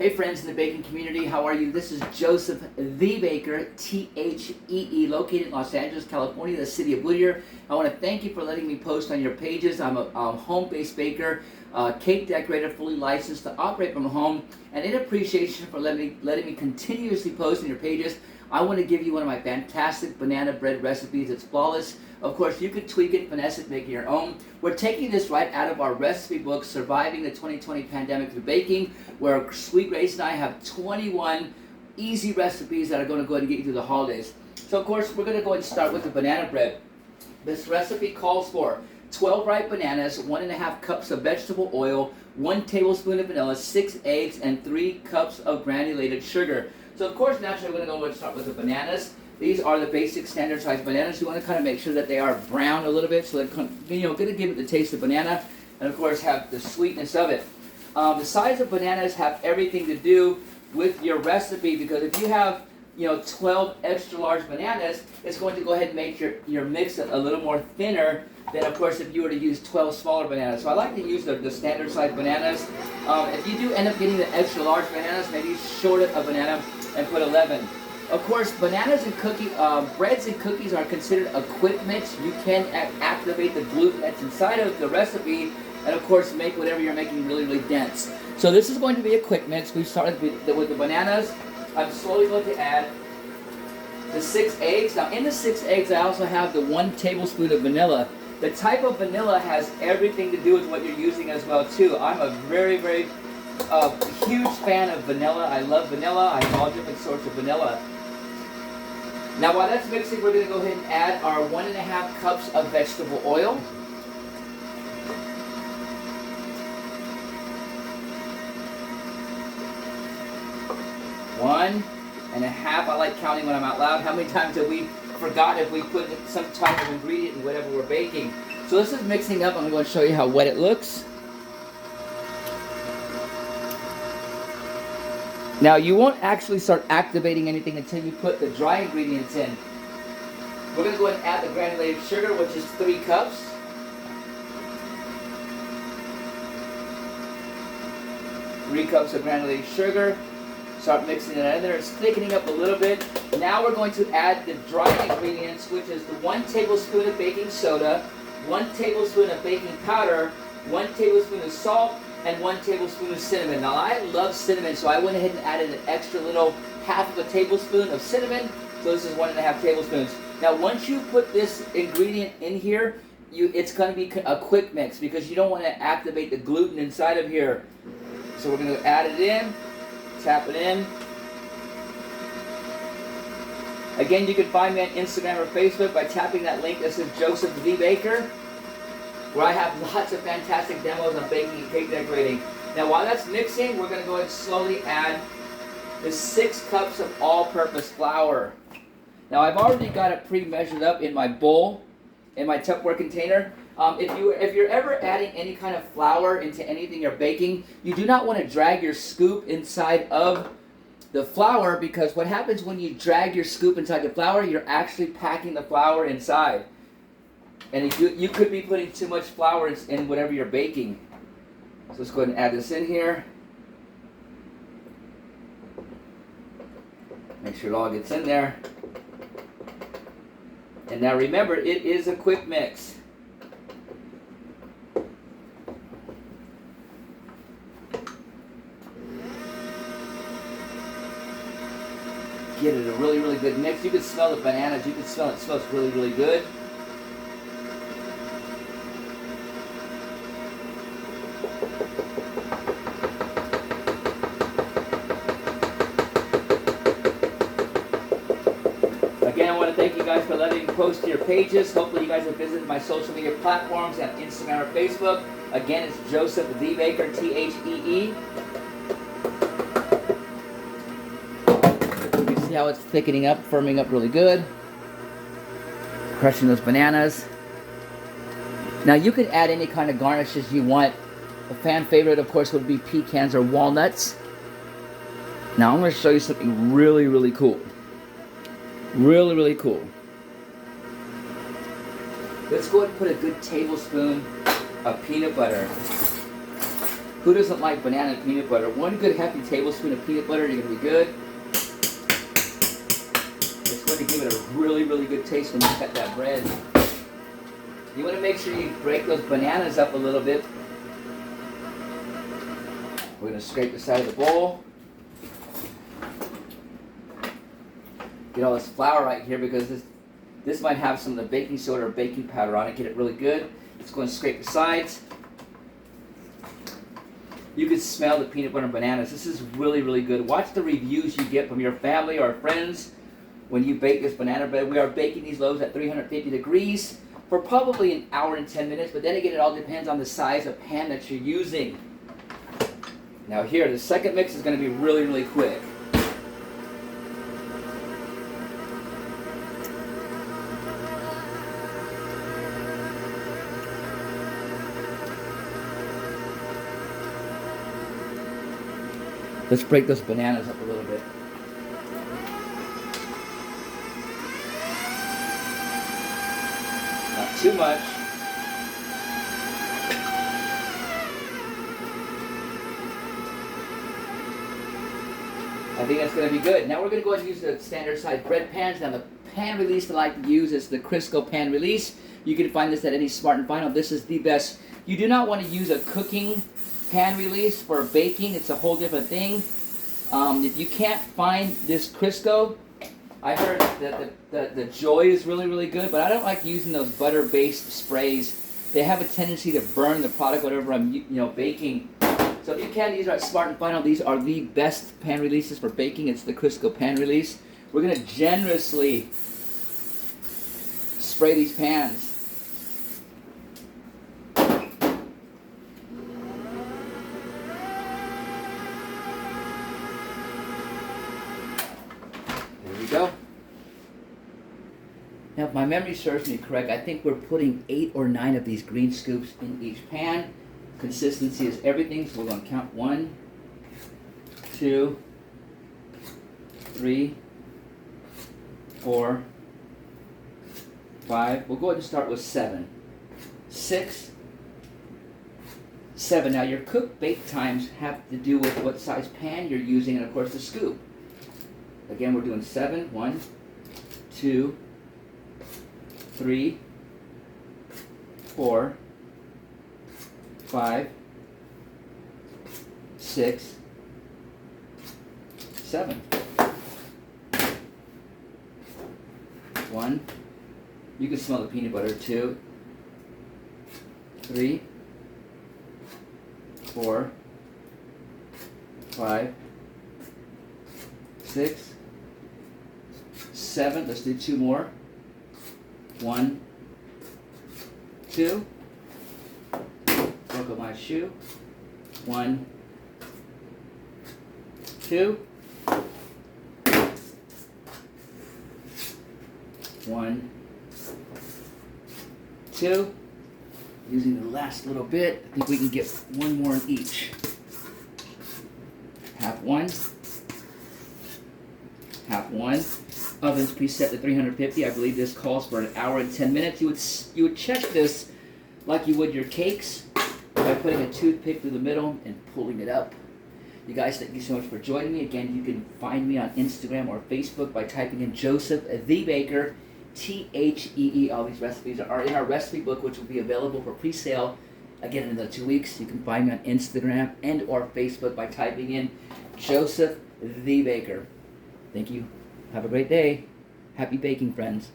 Hey friends in the baking community, how are you? This is Joseph the Baker, T-H-E-E, located in Los Angeles, California, the city of Whittier. I want to thank you for letting me post on your pages. I'm a home-based baker, cake decorator, fully licensed to operate from home, and in appreciation for letting me continuously post on your pages, I want to give you one of my fantastic banana bread recipes. It's flawless. Of course, you could tweak it, finesse it, make it your own. We're taking this right out of our recipe book, Surviving the 2020 Pandemic Through Baking, where Sweet Grace and I have 21 easy recipes that are going to go ahead and get you through the holidays. So, of course, we're going to go ahead and start with the banana bread. This recipe calls for 12 ripe bananas, 1.5 cups of vegetable oil, 1 tablespoon of vanilla, 6 eggs, and 3 cups of granulated sugar. So, of course, naturally, we're going to go ahead and start with the bananas. These are the basic standard size bananas. You want to kind of make sure that they are brown a little bit, so they're going to give it the taste of banana, and of course have the sweetness of it. The size of bananas have everything to do with your recipe, because if you have 12 extra large bananas, it's going to go ahead and make your mix a little more thinner than, of course, if you were to use 12 smaller bananas. So I like to use the standard size bananas. If you do end up getting the extra large bananas, maybe short a banana and put 11. Of course, bananas and breads and cookies are considered a quick mix. You can activate the gluten that's inside of the recipe, and of course make whatever you're making really, really dense. So this is going to be a quick mix. We started with the bananas. I'm slowly going to add the 6 eggs. Now in the 6 eggs, I also have the 1 tablespoon of vanilla. The type of vanilla has everything to do with what you're using as well too. I'm a very, very huge fan of vanilla. I love vanilla. I have all different sorts of vanilla. Now while that's mixing, we're going to go ahead and add our 1.5 cups of vegetable oil. One and a half. I like counting when I'm out loud. How many times have we forgot if we put some type of ingredient in whatever we're baking? So this is mixing up. I'm going to show you how wet it looks. Now you won't actually start activating anything until you put the dry ingredients in. We're going to go ahead and add the granulated sugar, which is 3 cups. Three cups of granulated sugar. Start mixing it in there. It's thickening up a little bit. Now we're going to add the dry ingredients, which is the 1 tablespoon of baking soda, 1 tablespoon of baking powder, 1 tablespoon of salt, and 1 tablespoon of cinnamon. Now I love cinnamon, so I went ahead and added an extra little half of a tablespoon of cinnamon. So this is 1.5 tablespoons. Now once you put this ingredient in here, it's going to be a quick mix because you don't want to activate the gluten inside of here. So we're going to add it in, tap it in. Again, you can find me on Instagram or Facebook by tapping that link that says Joseph the Baker, where I have lots of fantastic demos on baking and cake decorating. Now while that's mixing, we're going to go ahead and slowly add the 6 cups of all-purpose flour. Now I've already got it pre-measured up in my bowl, in my Tupperware container. If you're ever adding any kind of flour into anything you're baking, you do not want to drag your scoop inside of the flour, because what happens when you drag your scoop inside the flour, you're actually packing the flour inside. And you could be putting too much flour in whatever you're baking. So let's go ahead and add this in here. Make sure it all gets in there. And now remember, it is a quick mix. Get it a really, really good mix. You can smell the bananas. You can smell it. It smells really, really good. Again, I want to thank you guys for letting me post to your pages. Hopefully you guys have visited my social media platforms at Instagram or Facebook. Again, it's Joseph the Baker, T-H-E-E. You can see how it's thickening up, firming up really good. Crushing those bananas. Now you could add any kind of garnishes you want. A fan favorite, of course, would be pecans or walnuts. Now I'm going to show you something really, really cool. Really, really cool. Let's go ahead and put a good tablespoon of peanut butter. Who doesn't like banana and peanut butter? One good hefty tablespoon of peanut butter and you're going to be good. It's going to give it a really, really good taste when you cut that bread. You want to make sure you break those bananas up a little bit. We're going to scrape the side of the bowl. Get all this flour right here because this might have some of the baking soda or baking powder on it. Get it really good. It's going to scrape the sides. You can smell the peanut butter and bananas. This is really, really good. Watch the reviews you get from your family or friends when you bake this banana bread. We are baking these loaves at 350 degrees for probably an hour and 10 minutes, but then again, it all depends on the size of pan that you're using. Now here, the second mix is going to be really, really quick. Let's break those bananas up a little bit. Not too much. I think that's going to be good. Now we're going to go ahead and use the standard size bread pans. Now the pan release that I like to use is the Crisco pan release. You can find this at any Smart & Final. This is the best. You do not want to use a cooking pan release for baking. It's a whole different thing. If you can't find this Crisco, I heard that the Joy is really, really good, but I don't like using those butter-based sprays. They have a tendency to burn the product whatever I'm baking. So if you can't use at Smart & Final, these are the best pan releases for baking. It's the Crisco pan release. We're going to generously spray these pans. Go. Now, if my memory serves me correct, I think we're putting 8 or 9 of these green scoops in each pan. Consistency is everything, so we're going to count 1, 2, 3, 4, 5. We'll go ahead and start with 7, 6, 7. Now, your cook-bake times have to do with what size pan you're using and, of course, the scoop. Again, we're doing 7. 1, 2, 3, 4, 5, 6, 7. 1. You can smell the peanut butter. 2, 3, 4, 5, 6, 7. Let's do 2 more. 1, 2. Buckle my shoe. 1, 2. 1, 2. Using the last little bit, I think we can get 1 more in each. Half 1. Half 1. Oven's preset to 350. I believe this calls for an hour and 10 minutes. You would check this like you would your cakes by putting a toothpick through the middle and pulling it up. You guys, thank you so much for joining me. Again, you can find me on Instagram or Facebook by typing in Joseph the Baker, Thee. All these recipes are in our recipe book, which will be available for pre-sale again in another 2 weeks. You can find me on Instagram and or Facebook by typing in Joseph the Baker. Thank you. Have a great day. Happy baking, friends.